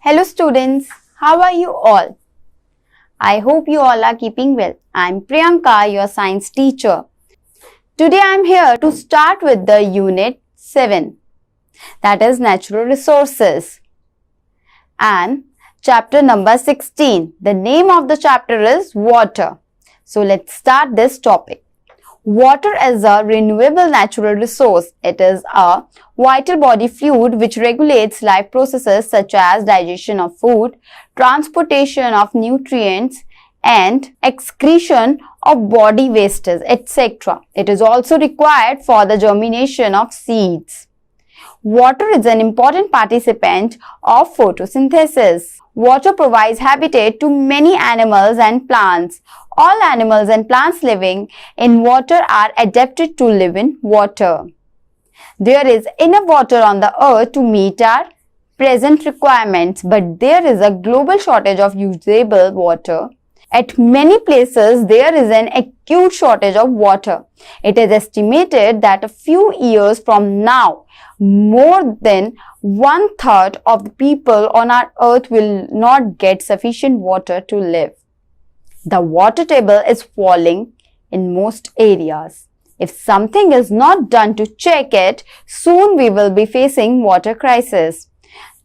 Hello students, how are you all? I hope you all are keeping well. I am Priyanka, your science teacher. Today I am here to start with the unit 7, that is natural resources, and chapter number 16. The name of the chapter is water. So let's start this topic. Water is a renewable natural resource. It is a vital body fluid which regulates life processes such as digestion of food, transportation of nutrients, and excretion of body wastes, etc. It is also required for the germination of seeds. Water is an important participant of photosynthesis. Water provides habitat to many animals and plants. All animals and plants living in water are adapted to live in water. There is enough water on the earth to meet our present requirements, but there is a global shortage of usable water. At many places, there is an acute shortage of water. It is estimated that a few years from now, more than 1/3 of the people on our earth will not get sufficient water to live. The water table is falling in most areas. If something is not done to check it, soon we will be facing water crisis.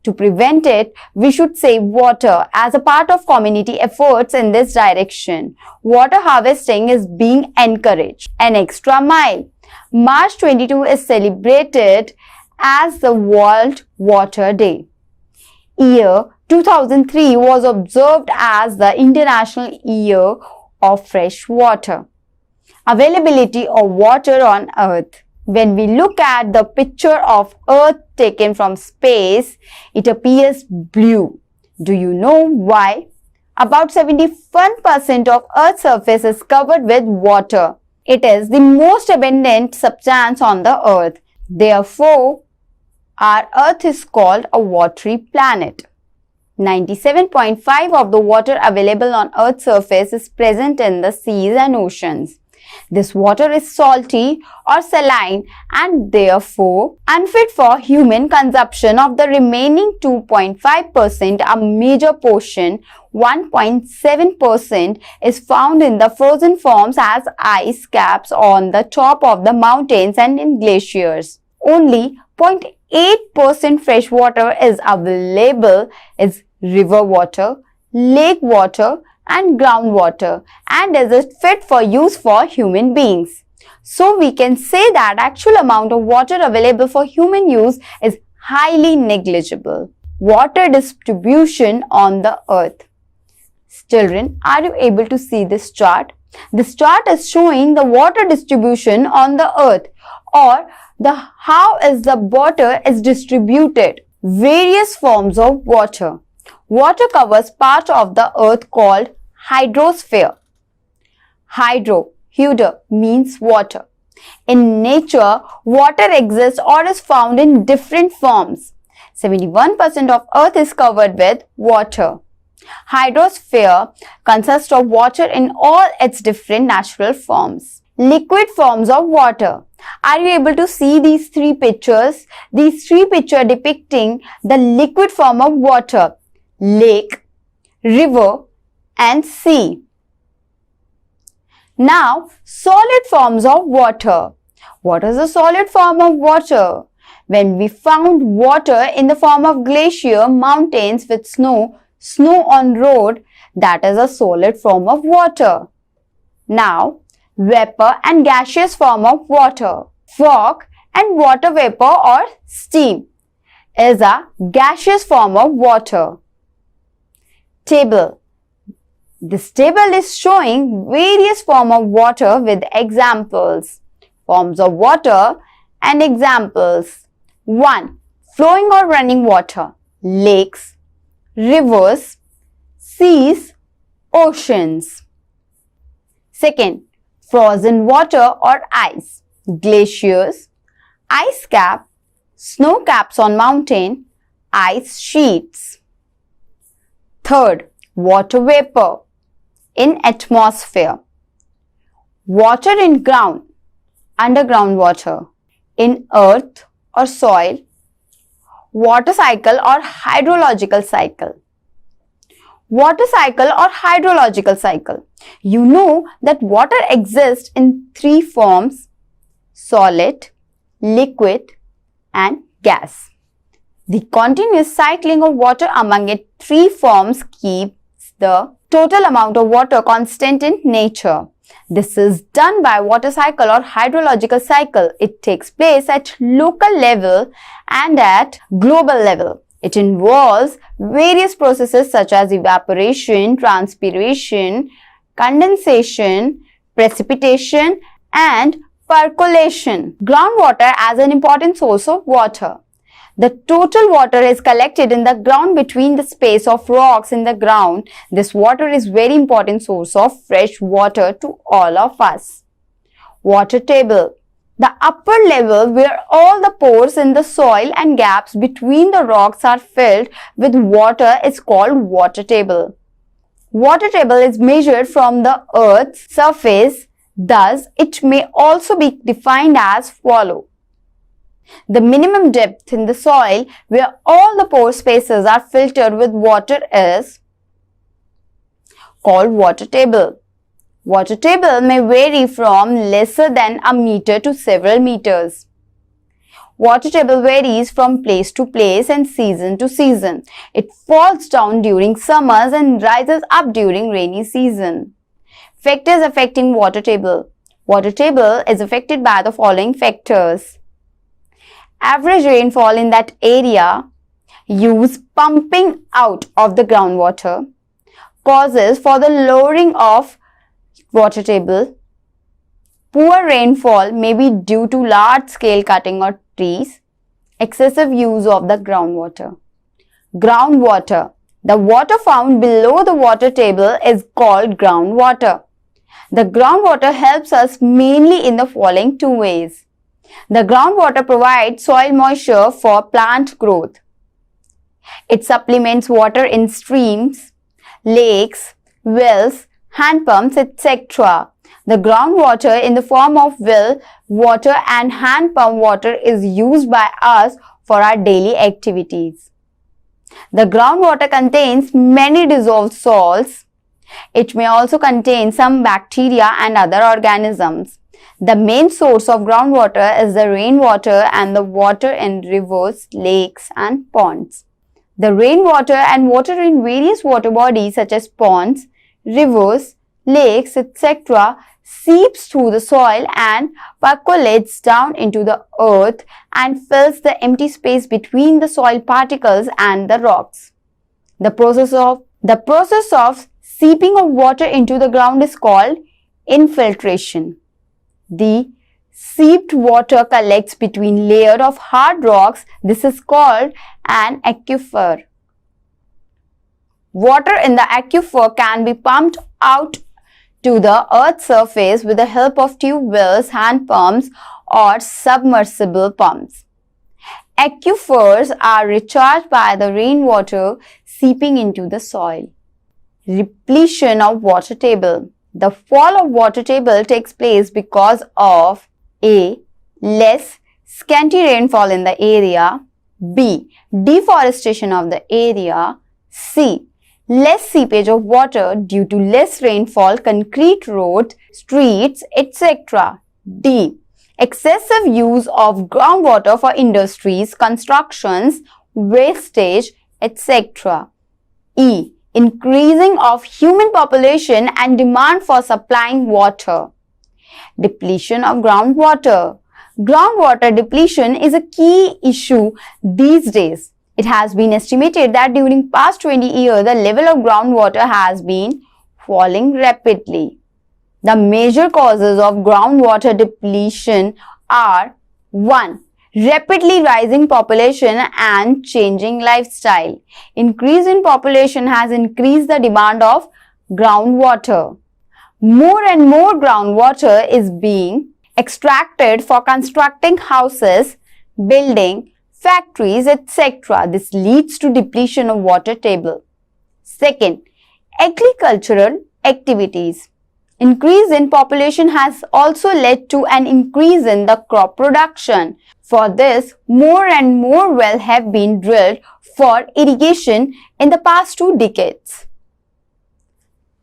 To prevent it, we should save water as a part of community efforts in this direction. Water harvesting is being encouraged. An extra mile. March 22 is celebrated as the World Water Day. Year 2003 was observed as the International Year of Fresh Water. Availability of water on Earth. When we look at the picture of Earth taken from space, it appears blue. Do you know why? About 71% of Earth's surface is covered with water. It is the most abundant substance on the Earth. Therefore, our Earth is called a watery planet. 97.5% of the water available on Earth's surface is present in the seas and oceans. This water is salty or saline and therefore unfit for human consumption. Of the remaining 2.5%, a major portion, 1.7%, is found in the frozen forms as ice caps on the top of the mountains and in glaciers. Only 0.8% fresh water is available is river water, lake water, and groundwater, and is it fit for use for human beings. So we can say that actual amount of water available for human use is highly negligible. Water distribution on the earth. Children, are you able to see this chart? This chart is showing the water distribution on the earth, or how is the water is distributed. Various forms of water. Water covers part of the earth called hydrosphere. Hydro means water. In nature, water exists or is found in different forms. 71% of earth is covered with water. Hydrosphere consists of water in all its different natural forms. Liquid forms of water. Are you able to see these three pictures? These three pictures depicting the liquid form of water: lake, river, and sea. Now, solid forms of water. What is a solid form of water? When we found water in the form of glacier, mountains with snow on road, that is a solid form of water. Now, vapor and gaseous form of water. Fog and water vapor or steam is a gaseous form of water. Table. This table is showing various forms of water with examples. Forms of water and examples. 1. Flowing or running water. Lakes, rivers, seas, oceans. 2. Frozen water or ice. Glaciers, ice cap, snow caps on mountain, ice sheets. 3. Water vapor in atmosphere. Water in ground, underground water, in earth or soil. water cycle or hydrological cycle. Water cycle or hydrological cycle. You know that water exists in three forms: solid, liquid, and gas. The continuous cycling of water among its three forms keeps the total amount of water constant in nature. This is done by water cycle or hydrological cycle. It takes place at local level and at global level. It involves various processes such as evaporation, transpiration, condensation, precipitation, and percolation. Groundwater as an important source of water. The total water is collected in the ground between the space of rocks in the ground. This water is very important source of fresh water to all of us. Water table. The upper level where all the pores in the soil and gaps between the rocks are filled with water is called water table. Water table is measured from the earth's surface. Thus, it may also be defined as follows. The minimum depth in the soil where all the pore spaces are filtered with water is called water table. Water table may vary from lesser than a meter to several meters. Water table varies from place to place and season to season. It falls down during summers and rises up during rainy season. Factors affecting water table. Water table is affected by the following factors. Average rainfall in that area, use pumping out of the groundwater, causes for the lowering of water table. Poor rainfall may be due to large-scale cutting of trees, excessive use of the groundwater. Groundwater. The water found below the water table is called groundwater. The groundwater helps us mainly in the following two ways. The groundwater provides soil moisture for plant growth. It supplements water in streams, lakes, wells, hand pumps, etc. The groundwater in the form of well water and hand pump water is used by us for our daily activities. The groundwater contains many dissolved salts. It may also contain some bacteria and other organisms. The main source of groundwater is the rainwater and the water in rivers, lakes, and ponds. The rainwater and water in various water bodies such as ponds, rivers, lakes, etc. seeps through the soil and percolates down into the earth and fills the empty space between the soil particles and the rocks. The process of seeping of water into the ground is called infiltration. The seeped water collects between layers of hard rocks. This is called an aquifer. Water in the aquifer can be pumped out to the earth's surface with the help of tube wells, hand pumps, or submersible pumps. Aquifers are recharged by the rainwater seeping into the soil. Repletion of water table. The fall of water table takes place because of A. Less scanty rainfall in the area, B. Deforestation of the area, C. Less seepage of water due to less rainfall, concrete roads, streets, etc. D. Excessive use of groundwater for industries, constructions, wastage, etc. E. Increasing of human population and demand for supplying water. Depletion of groundwater. Groundwater depletion is a key issue these days. It has been estimated that during past 20 years, the level of groundwater has been falling rapidly. The major causes of groundwater depletion are 1. Rapidly rising population and changing lifestyle. Increase in population has increased the demand of groundwater. More and more groundwater is being extracted for constructing houses, building, factories, etc. This leads to depletion of water table. Second, agricultural activities. Increase in population has also led to an increase in the crop production. For this, more and more wells have been drilled for irrigation in the past 2 decades.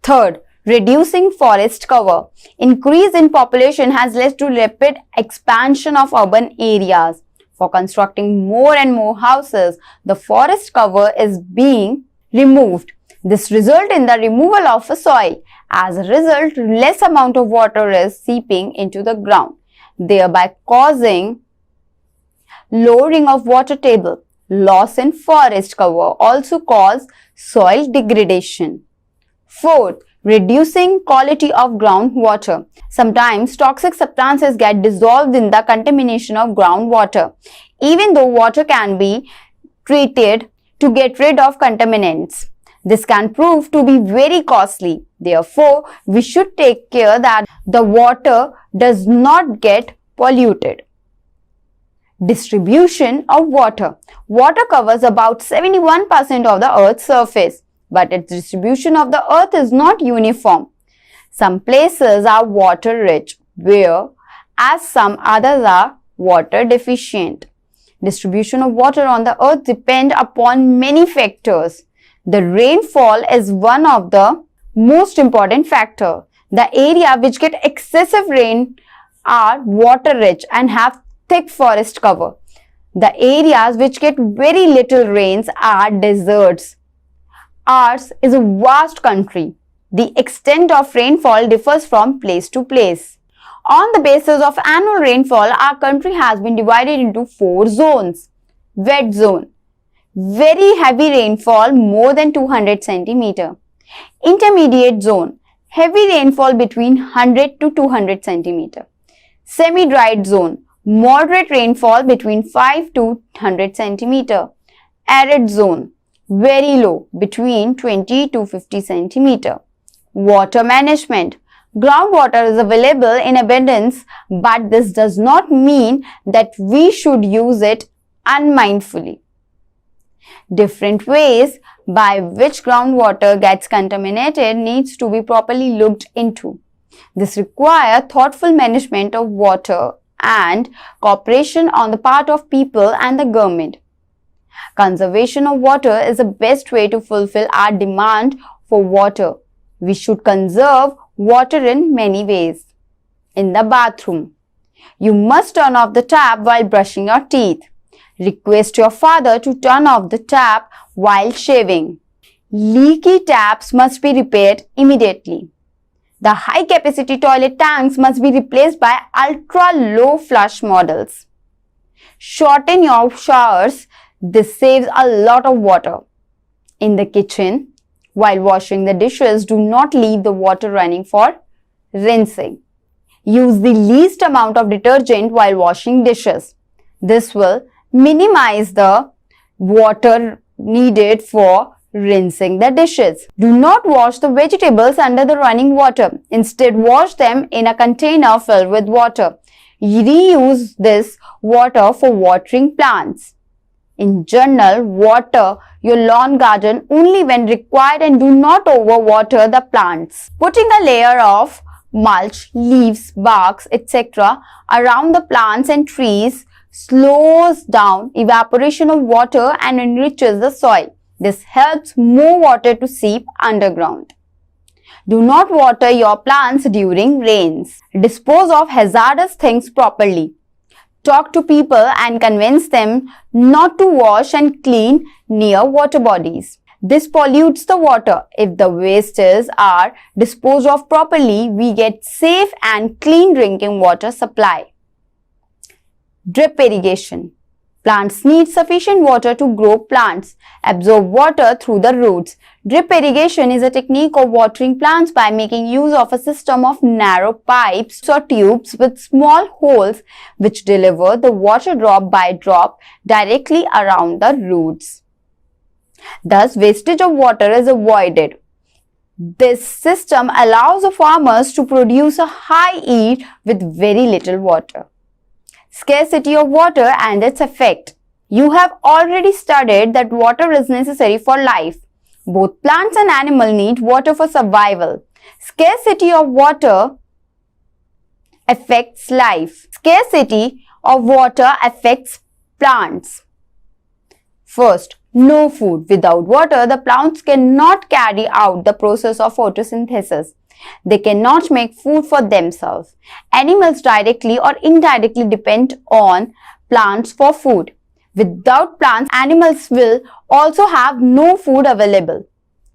Third, reducing forest cover. Increase in population has led to rapid expansion of urban areas. For constructing more and more houses, the forest cover is being removed. This results in the removal of a soil. As a result, less amount of water is seeping into the ground, thereby causing lowering of water table. Loss in forest cover also cause soil degradation. Fourth, reducing quality of groundwater. Sometimes toxic substances get dissolved in the contamination of groundwater. Even though water can be treated to get rid of contaminants, this can prove to be very costly. Therefore, we should take care that the water does not get polluted. Distribution of water. Water covers about 71% of the Earth's surface, but its distribution of the Earth is not uniform. Some places are water rich, whereas some others are water deficient. Distribution of water on the Earth depends upon many factors. The rainfall is one of the most important factors. The area which get excessive rain are water rich and have thick forest cover. The areas which get very little rains are deserts. Ours is a vast country. The extent of rainfall differs from place to place. On the basis of annual rainfall, our country has been divided into 4 zones. Wet zone, very heavy rainfall more than 200 centimeter. Intermediate zone, heavy rainfall between 100 to 200 centimeter. Semi-dried zone, moderate rainfall between 5 to 100 centimeter. Arid zone, very low, between 20 to 50 centimeter. Water management. Groundwater is available in abundance, but this does not mean that we should use it unmindfully. Different ways by which groundwater gets contaminated needs to be properly looked into. This requires thoughtful management of water and cooperation on the part of people and the government. Conservation of water is the best way to fulfill our demand for water. We should conserve water in many ways. In the bathroom, you must turn off the tap while brushing your teeth. Request your father to turn off the tap while shaving. Leaky taps must be repaired immediately. The high-capacity toilet tanks must be replaced by ultra-low flush models. Shorten your showers. This saves a lot of water. In the kitchen, while washing the dishes, do not leave the water running for rinsing. Use the least amount of detergent while washing dishes. This will minimize the water needed for rinsing the dishes. Do not wash the vegetables under the running water. Instead, wash them in a container filled with water. Reuse this water for watering plants. In general, water your lawn garden only when required and do not overwater the plants. Putting a layer of mulch, leaves, barks, etc. around the plants and trees slows down evaporation of water and enriches the soil. This helps more water to seep underground. Do not water your plants during rains. Dispose of hazardous things properly. Talk to people and convince them not to wash and clean near water bodies. This pollutes the water. If the wastes are disposed of properly, we get safe and clean drinking water supply. Drip irrigation. Plants need sufficient water to grow. Plants absorb water through the roots. Drip irrigation is a technique of watering plants by making use of a system of narrow pipes or tubes with small holes which deliver the water drop by drop directly around the roots. Thus, wastage of water is avoided. This system allows the farmers to produce a high yield with very little water. Scarcity of water and its effect. You have already studied that water is necessary for life. Both plants and animals need water for survival. Scarcity of water affects life. Scarcity of water affects plants? First, no food. Without water, the plants cannot carry out the process of photosynthesis. They cannot make food for themselves. Animals directly or indirectly depend on plants for food. Without plants, animals will also have no food available.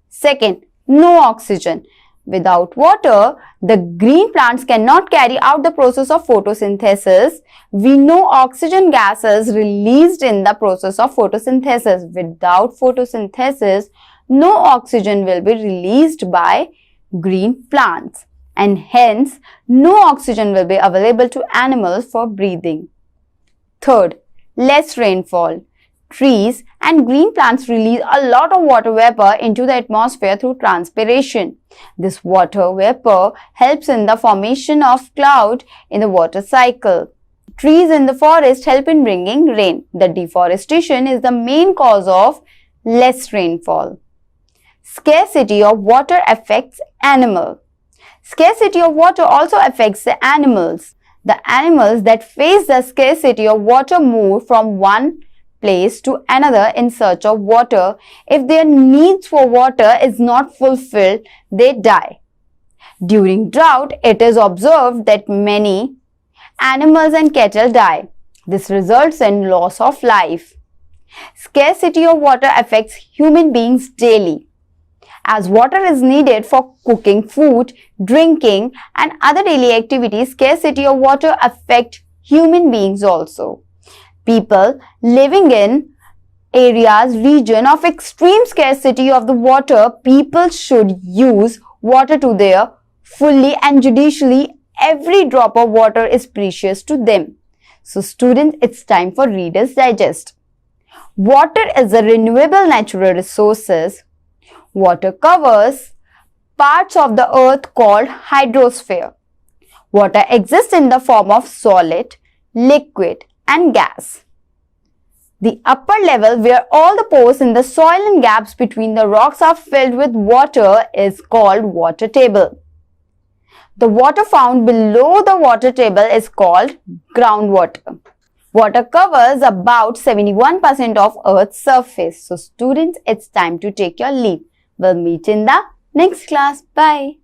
Second, no oxygen. Without water, the green plants cannot carry out the process of photosynthesis. We know oxygen gas is released in the process of photosynthesis. Without photosynthesis, no oxygen will be released by green plants, and hence no oxygen will be available to animals for breathing. Third, less rainfall. Trees and green plants release a lot of water vapor into the atmosphere through transpiration. This water vapor helps in the formation of cloud in the water cycle. Trees in the forest help in bringing rain. The deforestation is the main cause of less rainfall. Scarcity of water affects animals. Scarcity of water also affects the animals. The animals that face the scarcity of water move from one place to another in search of water. If their needs for water is not fulfilled, they die. During drought, it is observed that many animals and cattle die. This results in loss of life. Scarcity of water affects human beings daily. As water is needed for cooking food, drinking, and other daily activities, scarcity of water affects human beings also. People living in regions of extreme scarcity of the water, people should use water to their fully and judiciously. Every drop of water is precious to them. So students, it's time for Reader's Digest. Water is a renewable natural resource. Water covers parts of the earth called hydrosphere. Water exists in the form of solid, liquid, and gas. The upper level, where all the pores in the soil and gaps between the rocks are filled with water, is called water table. The water found below the water table is called groundwater. Water covers about 71% of Earth's surface. So students, it's time to take your leave. We'll meet in the next class. Bye.